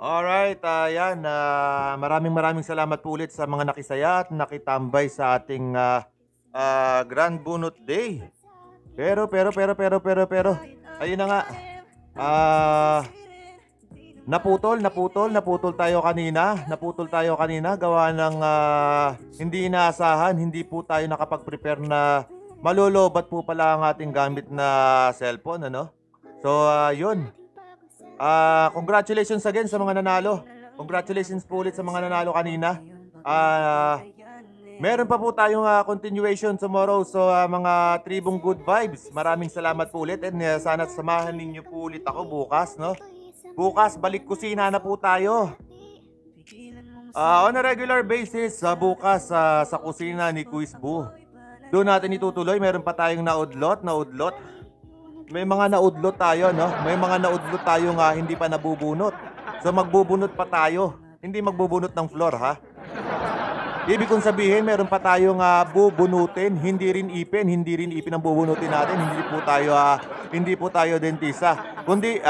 Alright, yan, maraming salamat po ulit sa mga nakisaya at nakitambay sa ating, Grand Bunot Day. Pero, ayun na nga, ah, naputol tayo kanina gawa ng, hindi inaasahan, hindi po tayo nakapag-prepare na malolobat po pala ang ating gamit na cellphone, ano? So, yun. Congratulations again sa mga nanalo. Congratulations po ulit sa mga nanalo kanina. Meron pa po tayong continuation tomorrow. So mga tribong good vibes, maraming salamat po ulit. And sana samahan ninyo po ulit ako bukas, no? Bukas, balik kusina na po tayo. On a regular basis, bukas sa kusina ni Quiz Boo. Doon natin itutuloy. Meron pa tayong naudlot. May mga naudlot tayo, no? May mga naudlot tayo nga hindi pa nabubunot. So magbubunot pa tayo. Hindi magbubunot ng floor, ha? Ibig kong sabihin, meron pa tayong bubunutin. Hindi rin ipin ang bubunutin natin. Hindi po tayo dentista. Kundi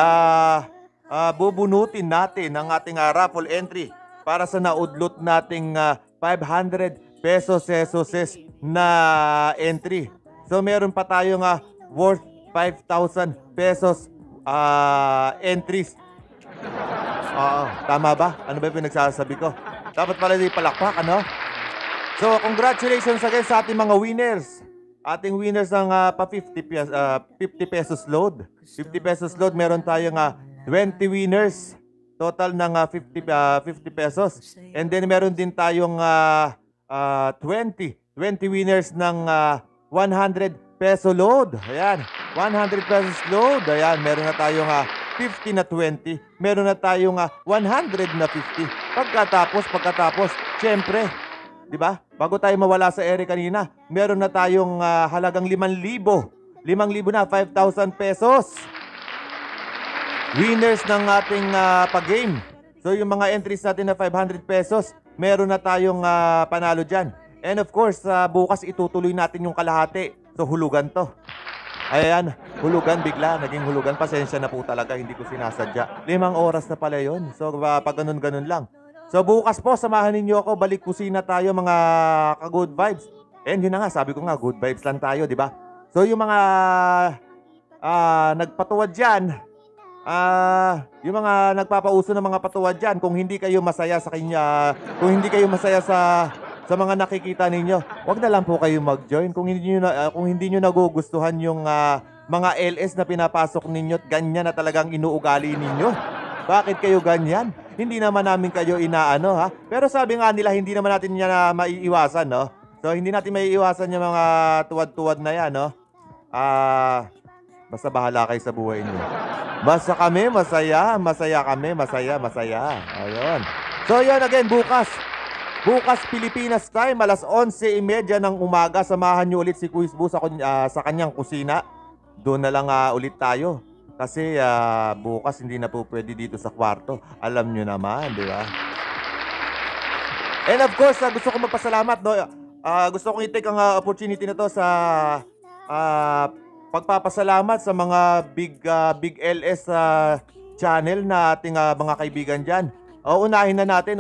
bubunutin natin ang ating raffle entry para sa naudlot nating 500 pesos na entry. So meron pa tayong worth 5,000 pesos entries. Tama ba? Ano ba yung pinagsasabi ko? Dapat pala di palakpak, ano? So, congratulations again sa ating mga winners. Ating winners ng 50 pesos load. 50 pesos load, meron tayong 20 winners. Total ng 50 pesos. And then meron din tayong 20 winners ng 100 peso load. Ayan. 100 pesos load. Ayan, meron na tayong 50 na 20. Meron na tayong 100 na 50. Pagkatapos, syempre, di ba? Bago tayo mawala sa ere kanina, meron na tayong halagang 5,000. 5,000 na, 5,000 pesos. Winners ng ating pag-game. So, yung mga entries natin na 500 pesos, meron na tayong panalo dyan. And of course, bukas itutuloy natin yung kalahati. So, hulugan to. Ayan, hulugan bigla. Naging hulugan. Pasensya na po talaga. Hindi ko sinasadya. 5 oras na pala yun. So, pag ganun lang. So, bukas po, samahan ninyo ako. Balik kusina tayo, mga ka-good vibes. And yun na nga, sabi ko nga, good vibes lang tayo, di ba? So, yung mga nagpatuwad dyan, yung mga nagpapauso ng mga patuwad dyan, kung hindi kayo masaya sa kanya, kung hindi kayo masaya sa mga nakikita ninyo, wag na lang po kayo mag-join. Kung hindi nyo nagugustuhan yung mga LS na pinapasok ninyo at ganyan na talagang inuugali ninyo. Bakit kayo ganyan? Hindi naman namin kayo inaano, ha? Pero sabi nga nila, hindi naman natin yan maiiwasan, no? So, hindi natin maiiwasan yung mga tuwad-tuwad na yan, no? Basta bahala kayo sa buhay niyo. Basta kami, masaya kami, masaya. Ayun. So, yun again, bukas, Pilipinas time, alas 11:30 ng umaga. Samahan nyo ulit si Quiz Boo sa kanyang kusina. Doon na lang ulit tayo. Kasi bukas hindi na po pwede dito sa kwarto. Alam nyo naman, di ba? And of course, gusto kong magpasalamat. No? Gusto kong i-take ang opportunity na to sa pagpapasalamat sa mga big LS channel na ating mga kaibigan dyan. Unahin na natin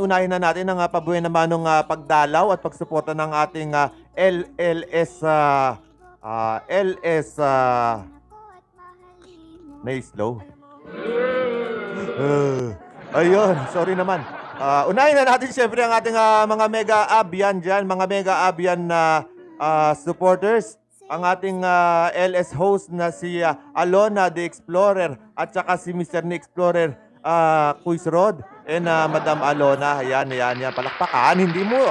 ang pabuhay naman ng pagdalaw at pagsuporta ng ating LS na-slow. Ayun, sorry naman. Unahin na natin siyempre ang ating mga mega abyan dyan, mga mega abyan na supporters. Ang ating LS host na si Alona the Explorer at saka si Mr. Ni Explorer Quiz Rod and Madam Alona. Ayan. Palakpakan, hindi mo.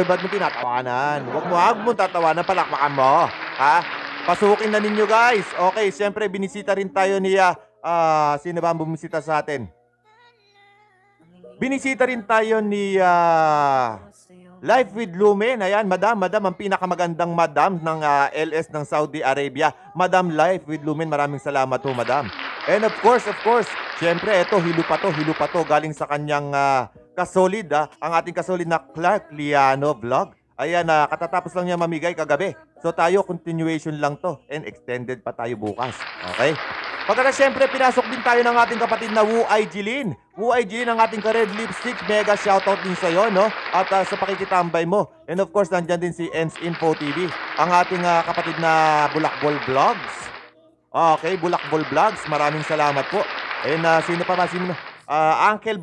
Ba't mo tinatawanan? Huwag mo tatawanan, palakpakan mo. Ha? Pasukin na ninyo, guys. Okay, siyempre, binisita rin tayo ni, sino ba ang bumisita sa atin? Binisita rin tayo ni, Life with Lumen. Ayan, madam, ang pinakamagandang madam ng LS ng Saudi Arabia. Madam Life with Lumen, maraming salamat po, madam. And of course, syempre, ito, hilo pa to, galing sa kanyang kasolid, ang ating kasolid na Clark Liano Vlog. Ayan, katatapos lang niya mamigay kagabi. So tayo, continuation lang to, and extended pa tayo bukas. Okay? Pagkatapos syempre, pinasok din tayo ng ating kapatid na Wu Ai Jilin. Wu Ai Jilin, ang ating ka-red lipstick. Mega shoutout din sa'yo, no? At sa pakikitambay mo. And of course, nandyan din si Ens Info TV. Ang ating kapatid na Bulakbol Vlogs. Okay, Bulakbol Vlogs. Maraming salamat po. And sino pa ba? Uncle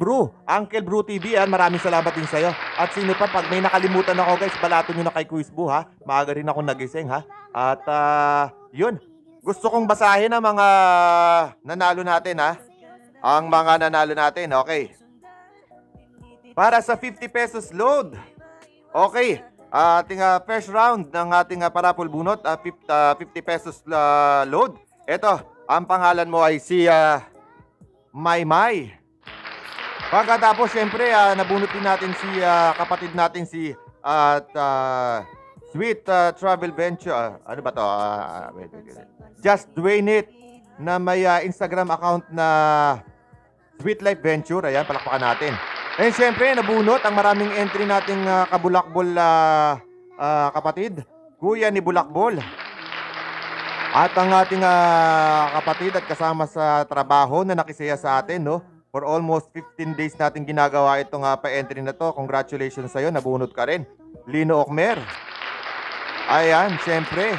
Brew TV, maraming salamat din sa'yo. At sino pa, pag may nakalimutan ako guys, balato nyo na kay Quizbo ha. Maaga rin ako nagising ha. At yun, gusto kong basahin ang mga nanalo natin ha. Ang mga nanalo natin, okay. Para sa 50 pesos load. Okay, ating first round ng ating parapol bunot, 50 pesos load. Ito, ang pangalan mo ay si Maymay. Pagkatapos, syempre, nabunot din natin si kapatid natin si Sweet Travel Venture. Ano ba to? Wait. Just Dwayne It na may Instagram account na Sweet Life Venture. Ayan, palakpakan natin. And syempre, nabunot ang maraming entry nating kabulakbol kapatid. Kuya ni Bulakbol. At ang ating kapatid at kasama sa trabaho na nakisaya sa atin, no? For almost 15 days natin ginagawa itong pa-entry na to. Congratulations sa'yo, nabunot ka rin. Lino Okmer. Ayan, syempre.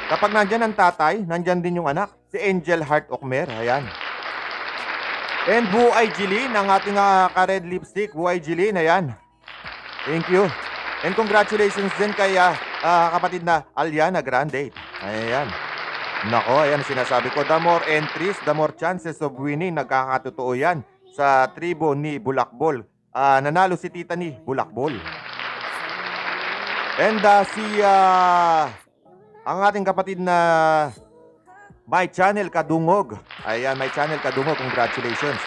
Kapag nandyan ang tatay, nandyan din yung anak. Si Angel Heart Okmer, ayan. And Wu Ai Jilin, ang ating ka-red lipstick. Wu Ai Jilin, ayan. Thank you. And congratulations din kay kapatid na Aliana Grande. Ayan. Nako, ayan sinasabi ko. The more entries, the more chances of winning. Nagkakatotoo yan sa tribo ni Bulakbol. Nanalo si tita ni Bulakbol. And ang ating kapatid na My Channel Kadungog. Ayan, My Channel Kadungog. Congratulations.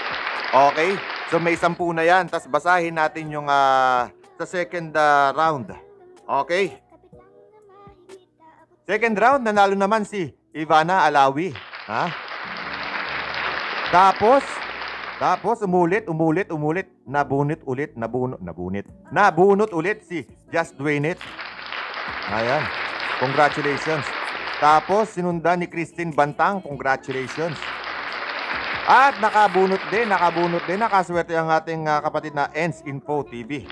Okay, so may 10 na yan. Tapos basahin natin yung sa second round. Okay. Second round, nanalo naman si Ivana Alawi. Ha? Tapos umulit. Nabunot ulit si Just Dwayne It. Ayan. Congratulations. Tapos sinundan ni Christine Bantang. Congratulations. At nakabunot din. Nakaswerte ang ating kapatid na Ens Info TV.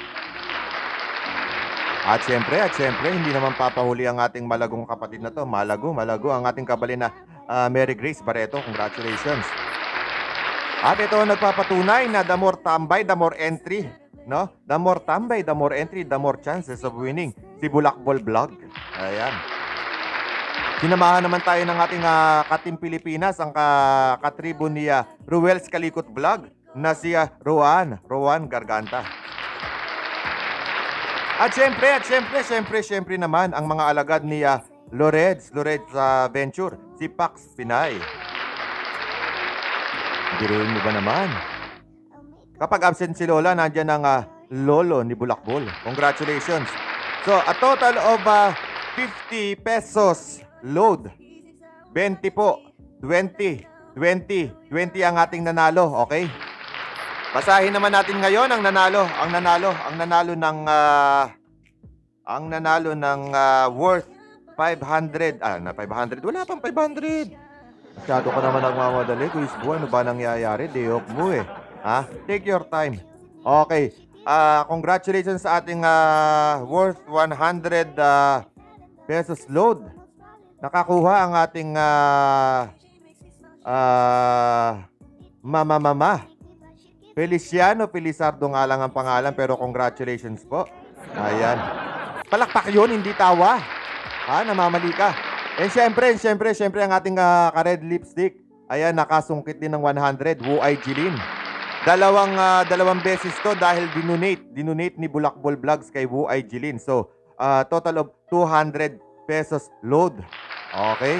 At syempre, hindi naman papahuli ang ating malagong kapatid na to. Malago, ang ating kabalin na Mary Grace Barreto. Congratulations. At ito ang nagpapatunay na the more tambay, the more entry. No? The more tambay, the more entry, the more chances of winning. Si Bulakbol Vlog. Ayan. Sinamahan naman tayo ng ating Katim Pilipinas, ang katribo ni Ruel's Kalikot Vlog na si Rowan Garganta. At syempre naman ang mga alagad ni Loredz Venture, si Pax Pinay. Biruin mo ba naman? Kapag absent si Lola, nandyan ang lolo ni Bulakbol. Congratulations. So, a total of 50 pesos load. 20 po. 20 ang ating nanalo, okay? Basahin naman natin ngayon ang nanalo ng worth 500. Na 500. Wala pang 500. Masyado ka naman nagmamadali. Quizbo, ano ba nangyayari? Day off mo eh. Ha? Take your time. Okay. Congratulations sa ating worth 100 pesos load. Nakakuha ang ating mama. Feliciano Felizardo nga lang ang pangalan, pero congratulations po. Ayan. Palakpak yun, hindi tawa. Namamali ka. And syempre ang ating ka-red lipstick. Ayan, nakasungkit din ng 100. Wu Ai Jilin. Dalawang beses to dahil dinonate ni Bulakbol Vlogs kay Wu Ai Jilin. So, total of 200 pesos load. Okay.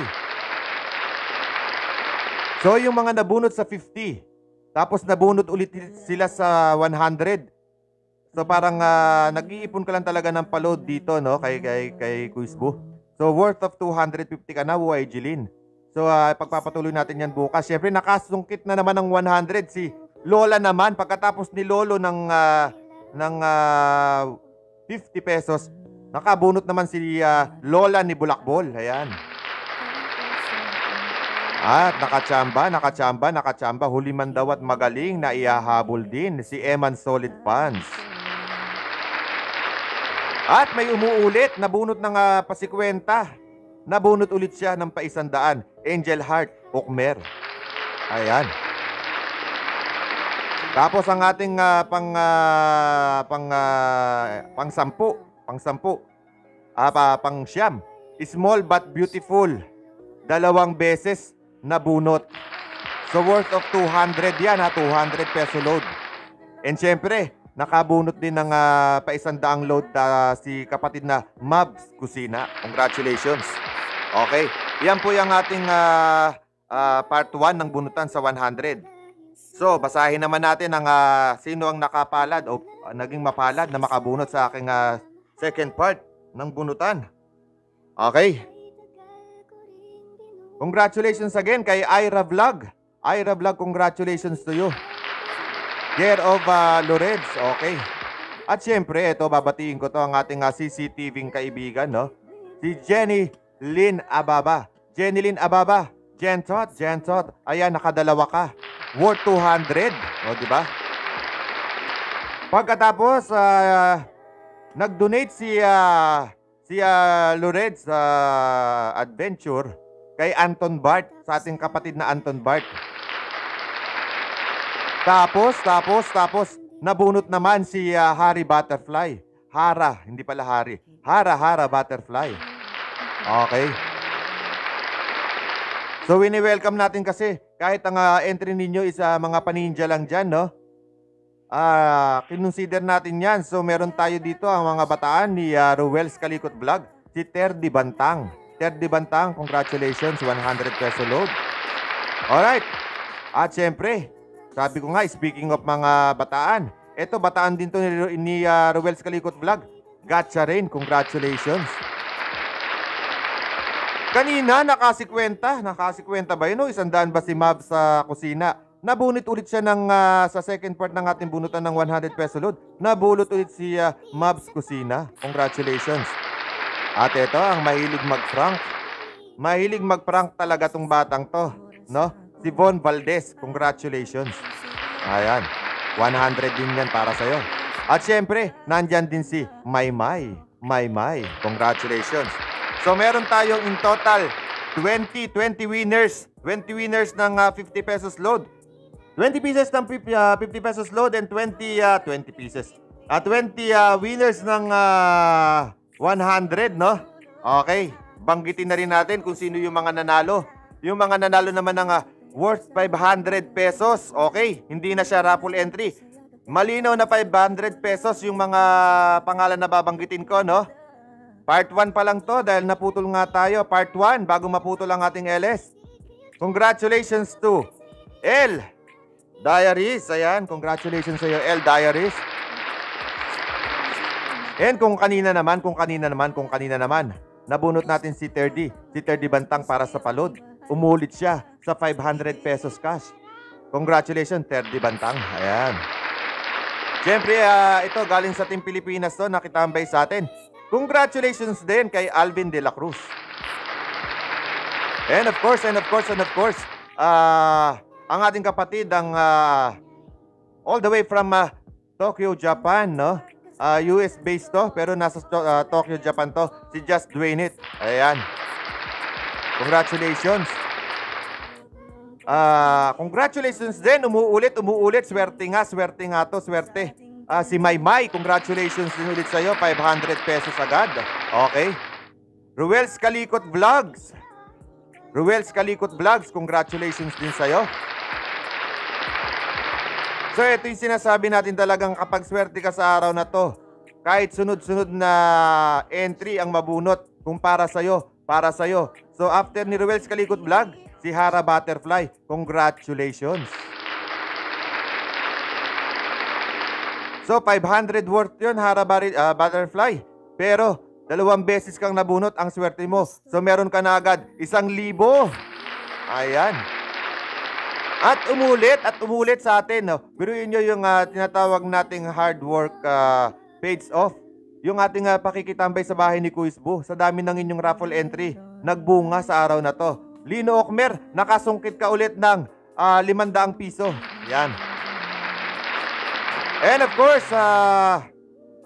So, yung mga nabunot sa 50, tapos nabunot ulit sila sa 100. So parang nag-iipon ka lang talaga ng pa-load dito, no, kay Quizbo. So worth of 250 ka na, Wu Ai Jilin. So pagpapatuloy natin yan bukas. Syempre nakasungkit na naman ng 100 si Lola naman. Pagkatapos ni Lolo ng 50 pesos, nakabunot naman si Lola ni Bulakbol. Ayan. At nakachamba. Huli man daw at magaling na ihahabol din si Eman Solid Fans. At may umuulit, nabunot ng pasikwenta. Nabunot ulit siya ng pa-100. Angel Heart, Okmer. Ayan. Tapos ang ating pang siyam. Small but beautiful. 2 beses nabunot. So worth of 200 yan 200 peso load. And syempre, nakabunot din ng pa-100 load si kapatid na Mabs Kusina. Congratulations. Okay. Yan po yung ating part 1 ng bunutan sa 100. So, basahin naman natin ang sino ang nakapalad o naging mapalad na makabunot sa aking second part ng bunutan. Okay. Congratulations again kay Ira Vlog. Ira Vlog, congratulations to you. Care of Lorenz. Okay. At syempre, ito, babatiin ko to ang ating CCTV kaibigan, no? Si Jenny Lynn Ababa. Jenny Lynn Ababa. Gentot. Ayan, nakadalawa ka. Worth 200. O, diba? Pagkatapos, nag-donate si Lorenz Adventure kay Anton Bart, sa ating kapatid na Anton Bart. Tapos, nabunot naman si Harry Butterfly. Hara, hindi pala Harry. Hara Butterfly. Okay. So, wini-welcome natin kasi kahit ang entry ninyo is mga paninja lang dyan, no? Kinonsider natin yan. So, meron tayo dito ang mga bataan ni Ruel's Kalikot Vlog. Si Terdi Bantang. Terdi Bantang, congratulations. 100 peso load. Alright. At syempre, sabi ko nga, speaking of mga bataan, eto, bataan din to ni Ruel's Kalikot Vlog. Gotcha rin, congratulations. Kanina, nakasikwenta ba yun? 100 ba si Mab sa kusina? Nabunot ulit siya sa second part ng ating bunutan ng 100 peso load. Nabulot ulit si Mabs Kusina. Congratulations. At ito, ang mahilig mag-prank. Mahilig mag-prank talaga tong batang to, no? Si Von Valdez. Congratulations. Ayan. 100 din yan para sa'yo. At syempre, nandyan din si Maymay. Congratulations. So, meron tayong in total 20 winners. 20 winners ng 50 pesos load. 20 pieces ng 50 pesos load and 20 pieces. 20 winners ng 100, no? Okay. Banggitin na rin natin kung sino yung mga nanalo. Yung mga nanalo naman ng worth 500 pesos. Okay. Hindi na siya raffle entry. Malinaw na 500 pesos yung mga pangalan na babanggitin ko, no? Part 1 pa lang to dahil naputol nga tayo. Part 1 bago maputol ang ating LS. Congratulations to L Diaries. Ayan, congratulations sa iyo, L Diaries. And kung kanina naman, nabunot natin si Terdi Bantang para sa palod. Umulit siya sa 500 pesos cash. Congratulations, Terdi Bantang. Ayan. Siyempre, ito galing sa Team Pilipinas to, nakitambay sa atin. Congratulations din kay Alvin De La Cruz. And of course, ang ating kapatid, all the way from Tokyo, Japan, no? US based to, pero nasa Tokyo, Japan to. Si Just Dwayne It. Ayan. Congratulations. Congratulations din. Umuulit. Swerte nga to. Si Maymay, congratulations din ulit sa'yo. 500 pesos agad. Okay. Ruel's Kalikot Vlogs, congratulations din sa'yo. So, ito yung sinasabi natin talagang kapag swerte ka sa araw na to, kahit sunod-sunod na entry ang mabunot kung para sa'yo. So, after ni Ruel's Kalikot Vlog, si Hara Butterfly, congratulations. So, 500 worth yun, Hara Butterfly. Pero, 2 beses kang nabunot ang swerte mo. So, meron ka na agad 1,000. Ayan. At umulit sa atin. No? Biruin nyo yung tinatawag nating hard work pays off. Yung ating pakikitambay sa bahay ni Kuis Bu. Sa dami ng inyong raffle entry, nagbunga sa araw na to. Lino Okmer, nakasungkit ka ulit ng 500 piso. Yan. And of course,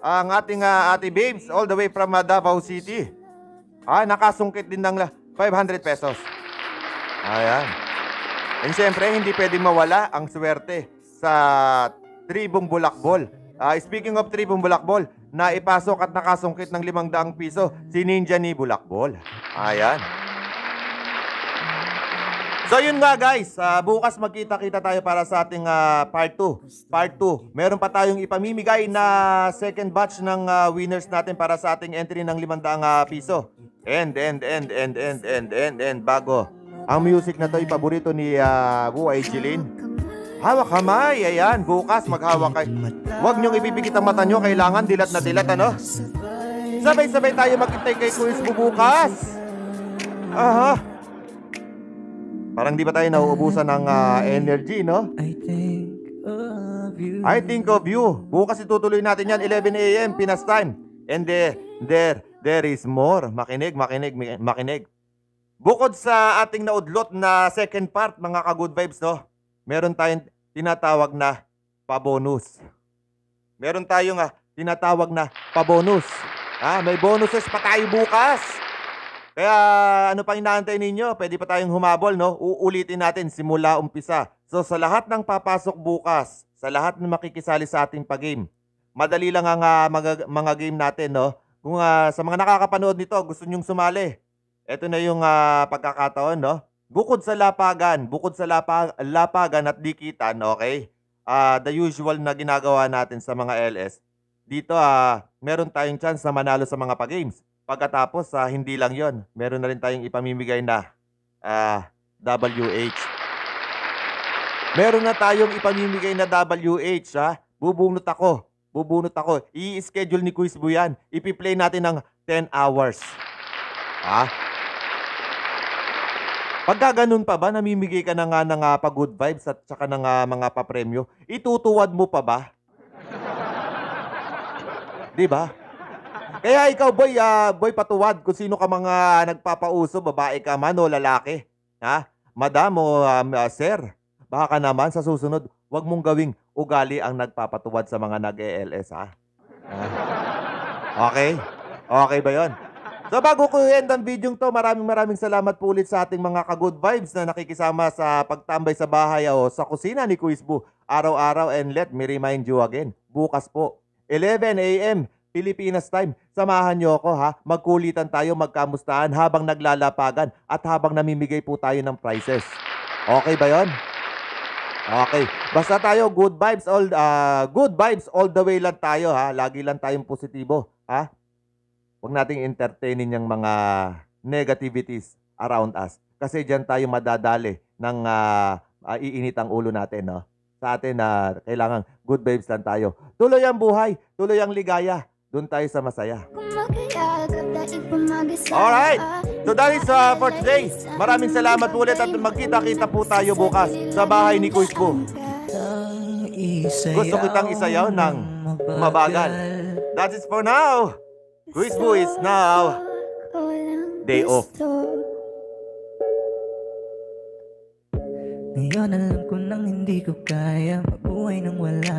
ang ating Ate Babes all the way from Davao City. Nakasungkit din ng 500 pesos. Ayan. And syempre, hindi pwedeng mawala ang swerte sa Tribong Bulakbol. Speaking of Tribong Bulakbol, naipasok at nakasungkit ng 500 piso si Ninja ni Bulakbol. Ayan. So yun nga guys, bukas magkita-kita tayo para sa ating part 2. Part 2, meron pa tayong ipamimigay na second batch ng winners natin para sa ating entry ng 500 piso. And bago, ang music na to ay paborito ni Buhay Jilin. Hawak kamay, ayan, bukas maghawak kayo. Huwag niyong ipipikit ang mata niyo, kailangan dilat na dilat, ano? Sabay-sabay tayo magkitay kay Kuis bukas. Aha. Parang di ba tayo nauubusan ng energy, no? I think of you. Bukas itutuloy natin yan, 11 a.m. Pinas time. And there is more. Makinig. Bukod sa ating naudlot na second part, mga ka-good vibes, no? Meron tayong tinatawag na pabonus. Meron tayong tinatawag na pabonus. May bonuses pa tayo bukas. Kaya ano pa inaantay ninyo? Pwede pa tayong humabol, no? Uulitin natin simula umpisa. So sa lahat ng papasok bukas, sa lahat ng makikisali sa ating pag-game, madali lang ang mga game natin, no? Kung sa mga nakakapanood nito, gusto nyong sumali, ito na yung pagkakataon, no? Bukod sa lapagan at dikitan, okay? The usual na ginagawa natin sa mga LS, dito meron tayong chance na manalo sa mga pag-games. Pagkatapos, hindi lang yon, meron na rin tayong ipamimigay na WH. Meron na tayong ipamimigay na WH, Bubunot ako. I-schedule ni Kuis Bu yan. Ipi-play natin ng 10 hours. Pagka ganun pa ba, namimigay ka na nga ng pa-good vibes at saka ng mga pa-premyo, itutuwad mo pa ba? Di ba? Kaya ikaw, boy patuwad kung sino ka mga nagpapauso, babae ka man o lalaki. Madam o sir, baka naman sa susunod, wag mong gawing ugali ang nagpapatuwad sa mga nag-ELS, Okay? Okay ba yon? So bago ko i-end ang video to, maraming salamat po ulit sa ating mga ka-good vibes na nakikisama sa pagtambay sa bahay o sa kusina ni Kuis Bu araw-araw. And let me remind you again, bukas po, 11 a.m. Pilipinas time. Samahan nyo ako, magkulitan tayo, magkamustahan habang naglalapagan at habang namimigay po tayo ng prizes. Okay ba yon? Okay. Basta tayo good vibes all the way lang tayo, Lagi lang tayong positibo, Huwag nating entertainin yung mga negativities around us. Kasi diyan tayo madadali ng iinit ang ulo natin, no? Sa atin kailangan good vibes lang tayo. Tuloy ang buhay, tuloy ang ligaya. Doon tayo sa masaya. Alright. So that is for today. Maraming salamat ulit at magkita-kita po tayo bukas sa bahay ni Kuis Bu. Gusto kitang isayaw ng mabagal. That is for now. Kuis Bu is now day off. Ngayon alam ko nang hindi ko kaya mabuhay nang wala.